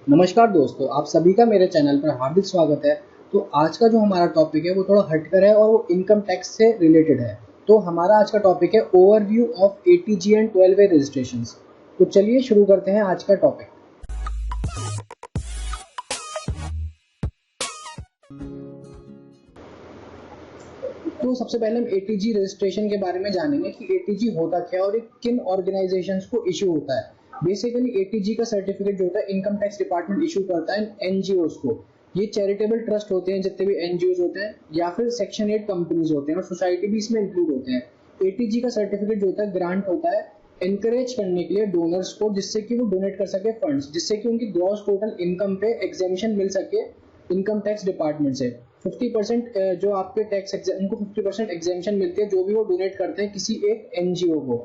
नमस्कार दोस्तों, आप सभी का मेरे चैनल पर हार्दिक स्वागत है। तो आज का जो हमारा टॉपिक है वो थोड़ा हटकर है और वो इनकम टैक्स से रिलेटेड है। तो हमारा आज का टॉपिक है overview of ATG and 12A registrations. तो चलिए शुरू करते हैं आज का टॉपिक। तो सबसे पहले हम एटीजी रजिस्ट्रेशन के बारे में जानेंगे कि एटीजी होता क्या है और ये किन ऑर्गेनाइजेशंस को इशू होता है। बेसिकली एटीजी का सर्टिफिकेट जो होता है इनकम टैक्स डिपार्टमेंट इशू करता है एनजीओज को। ये चैरिटेबल ट्रस्ट होते हैं जितने भी एनजीओज होते हैं, या फिर सेक्शन 8 कंपनीज होते हैं और सोसाइटी भी इसमें इंक्लूड होते हैं। एटीजी का सर्टिफिकेट जो होता है ग्रांट होता है एनकरेज करने के लिए डोनर्स को, जिससे कि वो डोनेट कर सके फंड्स, जिससे कि उनकी ग्रॉस टोटल इनकम पे एग्जेम्पशन मिल सके इनकम टैक्स डिपार्टमेंट से। 50% जो आपके टैक्स उनको 50% एग्जेम्पशन मिलती है जो भी वो डोनेट करते हैं किसी एक एनजीओ को।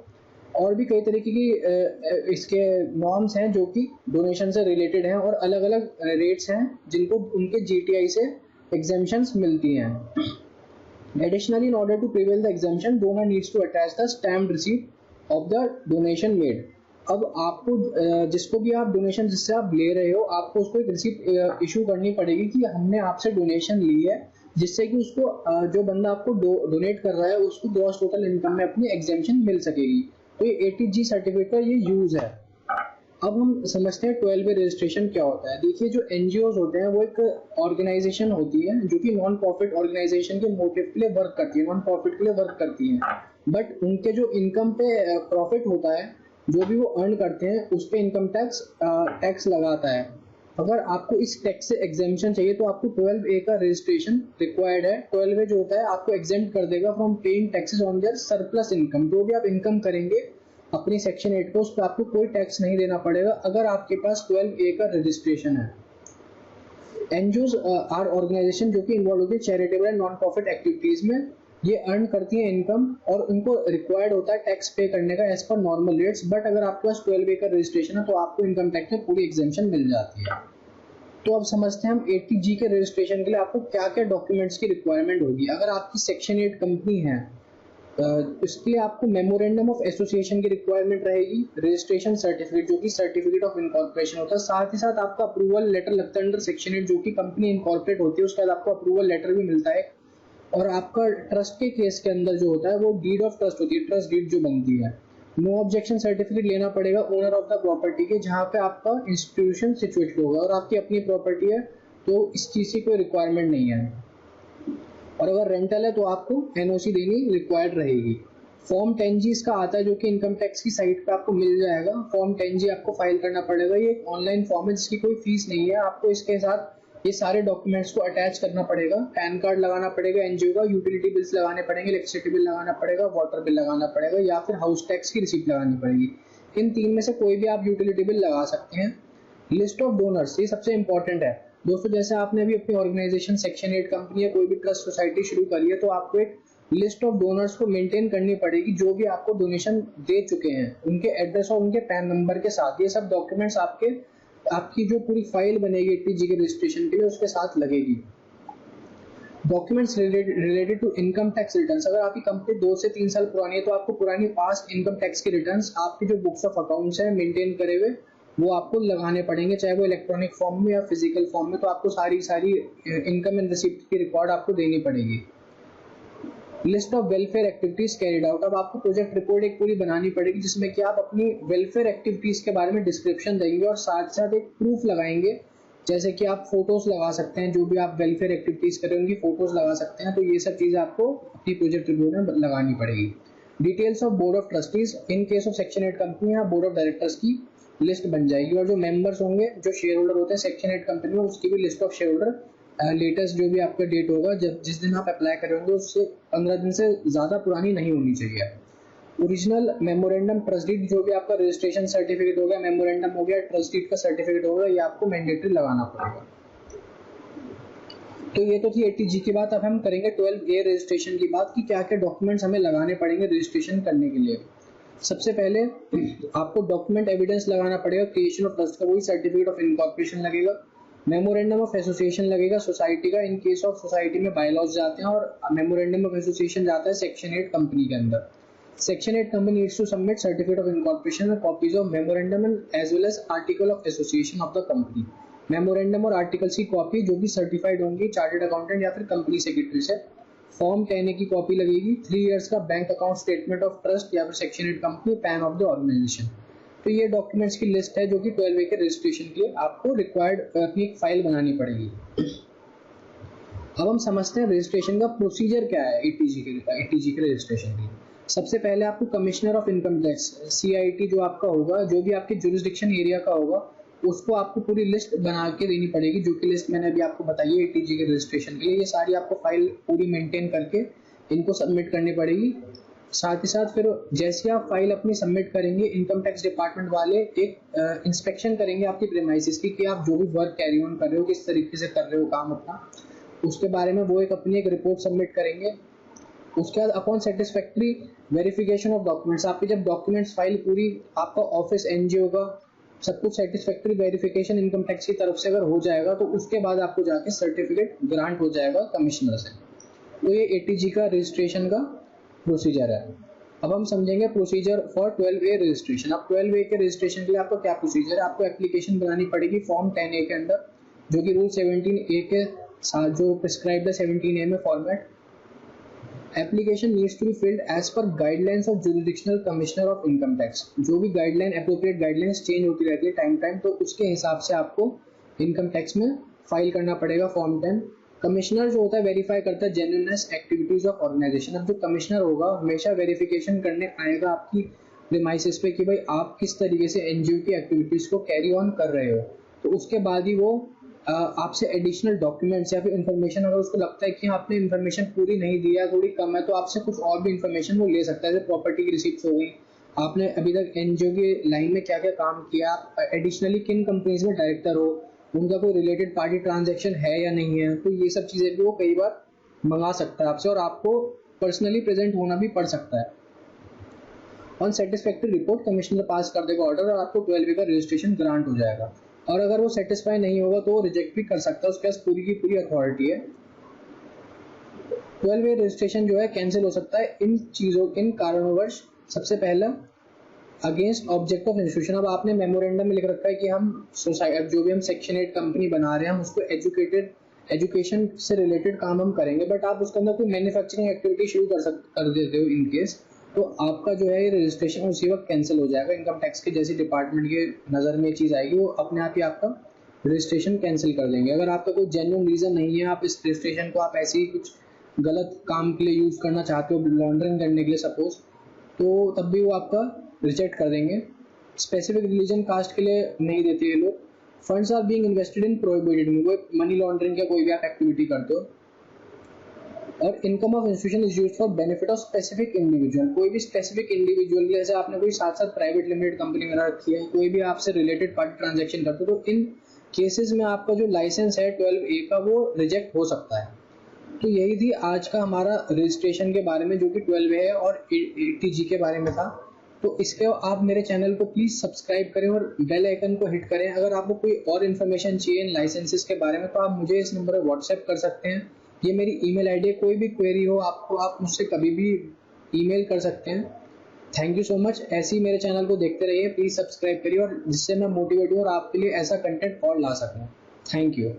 और भी कई तरीके की इसके नॉर्म्स हैं जो कि डोनेशन से रिलेटेड हैं और अलग अलग रेट्स हैं जिनको उनके जीटीआई से एग्जेम्पशंस मिलती हैं। Additionally, in order to prevail the exemption, donor needs to attach the stamped receipt of the donation made. अब आपको जिसको भी आप डोनेशन जिससे आप ले रहे हो, आपको उसको एक रिसीप्ट इशू करनी पड़ेगी कि हमने आपसे डोनेशन ली है, जिससे कि उसको जो बंदा आपको डोनेट कर रहा है उसको ग्रॉस टोटल इनकम में अपनी एग्जेम्पशन मिल सकेगी। तो ये एटीजी सर्टिफिकेट का ये यूज है। अब हम समझते हैं 12A रजिस्ट्रेशन क्या होता है। देखिए, जो एनजीओज होते हैं वो एक ऑर्गेनाइजेशन होती है जो कि नॉन प्रॉफिट ऑर्गेनाइजेशन के मोटिव के लिए वर्क करती है, नॉन प्रॉफिट के लिए वर्क करती है। बट उनके जो इनकम पे प्रॉफिट होता है, जो भी वो अर्न करते हैं उस पे इनकम टैक्स लगाता है। अगर आपको इस टैक्स से एग्जेम्पशन चाहिए तो आपको 12A का रजिस्ट्रेशन रिक्वायर्ड है। 12A जो होता है आपको एग्जेम्प्ट कर देगा from paying taxes on their surplus income. जो भी आप इनकम करेंगे अपनी सेक्शन 8 को, उस पर आपको कोई टैक्स नहीं देना पड़ेगा अगर आपके पास 12A का रजिस्ट्रेशन है। एनजीओज आर ऑर्गेनाइजेशन जो कि इन्वॉल्व होती है charitable and non profit activities में। ये अर्न करती है इनकम और उनको रिक्वायर्ड होता है टैक्स पे करने का as per normal rates. But अगर आपके पास 12A का रजिस्ट्रेशन है तो आपको इनकम टैक्स में पूरी एग्जेम्पशन मिल जाती है। तो अब समझते हैं हम एटीजी के रजिस्ट्रेशन के लिए आपको क्या क्या डॉक्यूमेंट्स की रिक्वायरमेंट होगी। अगर आपकी सेक्शन 8 कंपनी है इसके लिए आपको मेमोरेंडम ऑफ एसोसिएशन की रिक्वायरमेंट रहेगी, रजिस्ट्रेशन सर्टिफिकेट जो कि सर्टिफिकेट ऑफ इनकॉर्पोरेशन होता है, साथ ही साथ आपका अप्रूवल लेटर लगता है अंडर सेक्शन 8 जो कि कंपनी इनकॉर्पोरेट होती है, उसके बाद आपको अप्रूवल लेटर भी मिलता है। और आपका ट्रस्ट के केस के अंदर जो होता है वो डीड ऑफ ट्रस्ट होती है, ट्रस्ट डीड जो बनती है। नो ऑब्जेक्शन सर्टिफिकेट लेना पड़ेगा ओनर ऑफ द प्रॉपर्टी के, जहाँ पे आपका इंस्टीट्यूशन सिचुएटेड होगा और आपकी अपनी प्रॉपर्टी है तो इस चीज की कोई रिक्वायरमेंट नहीं है। और अगर रेंटल है तो आपको एनओसी देनी रिक्वायर्ड रहेगी। फॉर्म 10G इसका आता है जो कि इनकम टैक्स की साइट पे आपको मिल जाएगा। फॉर्म 10G आपको फाइल करना पड़ेगा। ये एक ऑनलाइन फॉर्म है जिसकी कोई फीस नहीं है। आपको इसके साथ ये सारे डॉक्यूमेंट्स को अटैच करना पड़ेगा। पैन कार्ड लगाना पड़ेगा एनजीओ का, यूटिलिटी बिल्स लगाने पड़ेंगे, इलेक्ट्रिसिटी बिल लगाना पड़ेगा, वाटर बिल लगाना पड़ेगा, या फिर हाउस टैक्स की रिसीप्ट लगानी पड़ेगी। इन तीन में से कोई भी आप यूटिलिटी बिल लगा सकते हैं। लिस्ट ऑफ डोनर्स, ये सबसे इंपॉर्टेंट है दोस्तों। जैसे आपने अभी अपनी ऑर्गेनाइजेशन सेक्शन 8 कंपनी या कोई भी ट्रस्ट सोसाइटी शुरू करी है तो आपको एक लिस्ट ऑफ डोनर्स को मेंटेन करनी पड़ेगी जो भी आपको डोनेशन दे चुके हैं, उनके एड्रेस और उनके पैन नंबर के साथ। ये सब डॉक्यूमेंट्स आपकी जो पूरी फाइल बनेगी एटीजी के रजिस्ट्रेशन के लिए उसके साथ लगेगी। Documents related to income tax returns, अगर आपकी कंपनी 2 से 3 साल पुरानी है तो आपको पुरानी पास्ट इनकम टैक्स की रिटर्न्स, आपकी जो बुक्स ऑफ अकाउंट्स है मेंटेन करे हुए, वो आपको लगाने पड़ेंगे, चाहे वो इलेक्ट्रॉनिक फॉर्म में या फिजिकल फॉर्म में। तो आपको सारी इनकम एंड रिसिप्ट की रिकॉर्ड आपको देनी पड़ेगी। List of welfare activities carried out, अब आपको प्रोजेक्ट रिपोर्ट एक पूरी बनानी पड़ेगी जिसमें कि आप अपनी वेलफेयर एक्टिविटीज के बारे में डिस्क्रिप्शन देंगे और साथ साथ एक प्रूफ लगाएंगे, जैसे कि आप फोटोज लगा सकते हैं, जो भी आप वेलफेयर एक्टिविटीज कर रहे होंगे फोटोज लगा सकते हैं। तो ये सब चीजें आपको अपनी प्रोजेक्ट रिपोर्ट में लगानी पड़ेगी। Details of board of trustees, in case of section 8 company या बोर्ड ऑफ डायरेक्टर्स की लिस्ट बन जाएगी। और जो मेंबर्स होंगे, जो शेयर होल्डर होते हैं सेक्शन 8 कंपनी में, उसकी भी list of share holder latest जो भी आपका डेट होगा जिस दिन आप अप्लाई करेंगे उससे 15 दिन से ज्यादा पुरानी नहीं होनी चाहिए। ओरिजिनल मेमोरेंडम ट्रस्ट डीड, जो भी आपका रजिस्ट्रेशन सर्टिफिकेट हो गया, मेमोरेंडम हो गया, ट्रस्ट डीड का सर्टिफिकेट होगा, ये आपको मैंडेटरी लगाना पड़ेगा। तो ये तो थी एटीजी की बात। अब हम करेंगे 12A रजिस्ट्रेशन की बात कि क्या क्या डॉक्यूमेंट्स हमें लगाने पड़ेंगे रजिस्ट्रेशन करने के लिए। सबसे पहले आपको डॉक्यूमेंट एविडेंस लगाना पड़ेगा क्रिएशन ऑफ ट्रस्ट का, वही सर्टिफिकेट ऑफ इनकॉर्पोरेशन लगेगा। मेमोरेंडम ऑफ एसोसिएशन लगेगा सोसाइटी का, इन केस ऑफ सोसाइटी में बायलॉज जाते हैं और मेमोरेंडम ऑफ एसोसिएशन जाता है सेक्शन 8 कंपनी के अंदर। Section 8 company needs to submit certificate of incorporation and copies of memorandum and as well as article of association of the company. Memorandum और articles की कॉपी जो भी सर्टिफाइड होंगी chartered accountant या फिर कंपनी सेक्रेटरी से। फॉर्म 10A की copy लगेगी। 3 इयर्स का bank account statement of trust या फिर section 8 company, PAN of the organisation. तो ये डॉक्यूमेंट्स की लिस्ट है जो कि 12A के रजिस्ट्रेशन के लिए आपको रिक्वायर्ड अपनी एक फाइल बनानी पड़ेगी। अब हम समझते हैं रजिस्ट्रेशन का प्रोसीजर क्या है एटीजी के रजिस्ट्रेशन के लिए। सबसे पहले आपको commissioner of income tax CIT जो आपका होगा, जो भी आपके जुरिस्डिक्शन एरिया का होगा, उसको आपको पूरी लिस्ट बना के देनी पड़ेगी, जो कि लिस्ट मैंने अभी आपको बताई है एटीजी के रजिस्ट्रेशन के लिए। ये सारी आपको फाइल पूरी मेंटेन करके इनको सबमिट करनी पड़ेगी। साथ ही साथ फिर जैसे आप फाइल अपनी सबमिट करेंगे, इनकम टैक्स डिपार्टमेंट वाले एक इंस्पेक्शन करेंगे आपकी प्रेमाइसिस की कि आप जो भी वर्क कैरी ऑन कर रहे हो किस तरीके से कर रहे हो काम अपना, उसके बारे में वो एक अपनी एक रिपोर्ट सबमिट करेंगे। उसके बाद upon satisfactory verification of documents, आपकी जब डॉक्यूमेंट्स फाइल पूरी आपका ऑफिस NGO का सब कुछ सेटिस्फैक्ट्री वेरिफिकेशन इनकम टैक्स की तरफ से अगर हो जाएगा तो उसके बाद आपको जाके सर्टिफिकेट ग्रांट हो जाएगा कमिश्नर से। तो ये ATG का रजिस्ट्रेशन का प्रोसीजर है। अब हम समझेंगे प्रोसीजर फॉर 12A रजिस्ट्रेशन। अब 12A के रजिस्ट्रेशन के लिए आपको क्या प्रोसीजर है, आपको एप्लीकेशन बनानी पड़ेगी फॉर्म 10A के अंदर, जो कि रूल 17A के साथ जो प्रिस्क्राइब्ड है 17A में format. Application needs to be filled as per guidelines of jurisdictional commissioner of income tax. जो भी गाइडलाइन एप्रोप्रिएट गाइडलाइंस चेंज होती रहती है टाइम टाइम, तो उसके हिसाब से आपको इनकम टैक्स में फाइल करना पड़ेगा फॉर्म 10। कमिश्नर जो होता है वेरीफाई करता है जेन्युइननेस एक्टिविटीज ऑफ ऑर्गेनाइजेशन। अब जो कमिश्नर होगा हमेशा वेरिफिकेशन करने आएगा आपकी प्रीमाइसिस पे कि भाई आप किस तरीके से NGO की एक्टिविटीज को कैरी ऑन कर रहे हो। तो उसके बाद ही वो आपसे एडिशनल डॉक्यूमेंट्स या फिर इन्फॉर्मेशन, अगर उसको लगता है कि आपने इन्फॉर्मेशन पूरी नहीं दी है, थोड़ी कम है, तो आपसे कुछ और भी इन्फॉर्मेशन वो ले सकता है, जैसे प्रॉपर्टी की रिसिप्ट हो गई, आपने अभी तक NGO की लाइन में क्या क्या काम किया, आप एडिशनली किन कंपनीज में डायरेक्टर हो, उनका कोई रिलेटेड पार्टी ट्रांजैक्शन है या नहीं है, तो ये सब चीज़ें भी वो कई बार मंगा सकता है आपसे और आपको पर्सनली प्रेजेंट होना भी पड़ सकता है। ऑन सेटिस्फैक्ट्री रिपोर्ट कमिश्नर पास कर देगा ऑर्डर और आपको 12A का रजिस्ट्रेशन ग्रांट हो जाएगा। और अगर वो सेटिस्फाई नहीं होगा तो वो रिजेक्ट भी कर सकता है, उसके पास पूरी की पूरी अथॉरिटी है। 12A रजिस्ट्रेशन जो है कैंसिल हो सकता है इन कारणवश। सबसे पहला अगेंस्ट ऑब्जेक्ट ऑफ इंस्टीट्यूशन। अब आपने मेमोरेंडम में लिख रखा है कि हम सोसाइटी जो भी हम सेक्शन 8 कंपनी बना रहे हैं हम उसको एजुकेशन से रिलेटेड काम हम करेंगे, बट आप उसके अंदर कोई मैन्युफैक्चरिंग एक्टिविटी शुरू कर देते हो इन केस, तो आपका जो है ये रजिस्ट्रेशन उसी वक्त कैंसिल हो जाएगा। इनकम टैक्स के जैसे डिपार्टमेंट के नज़र में चीज़ आएगी वो अपने आप ही आपका रजिस्ट्रेशन कैंसिल कर देंगे। अगर आपका कोई जेन्युइन रीज़न नहीं है, आप इस रजिस्ट्रेशन को आप ऐसे ही कुछ गलत काम के लिए यूज़ करना चाहते हो, लॉन्ड्रिंग करने के लिए सपोज, तो तब भी वो आपका रिजेक्ट कर देंगे। स्पेसिफिक रिलीजन कास्ट के लिए नहीं देते ये लोग। Funds are being invested in prohibited में, कोई मनी लॉन्ड्रिंग या कोई भी आप एक्टिविटी करते हो। और income of institution is used for benefit of specific individual. कोई भी स्पेसिफिक इंडिविजुअल, जैसे आपने कोई साथ साथ प्राइवेट लिमिटेड कंपनी बना रखी है, कोई भी आपसे रिलेटेड पार्टी ट्रांजैक्शन करते हो, तो इन केसेस में आपका जो लाइसेंस है 12A का वो रिजेक्ट हो सकता है। तो यही थी आज का हमारा रजिस्ट्रेशन के बारे में, जो कि 12A है और ATG के बारे में था। तो इसके आप मेरे चैनल को प्लीज़ सब्सक्राइब करें और बेल आइकन को हिट करें। अगर आपको कोई और इन्फॉर्मेशन चाहिए इन लाइसेंसेस के बारे में तो आप मुझे इस नंबर पर व्हाट्सएप कर सकते हैं। ये मेरी ईमेल आईडी है, कोई भी क्वेरी हो आपको आप मुझसे कभी भी ईमेल कर सकते हैं। Thank you so much. ऐसे ही मेरे चैनल को देखते रहिए, प्लीज़ सब्सक्राइब करिए और जिससे मैं मोटिवेट हूँ और आपके लिए ऐसा कंटेंट और ला सकूँ। Thank you.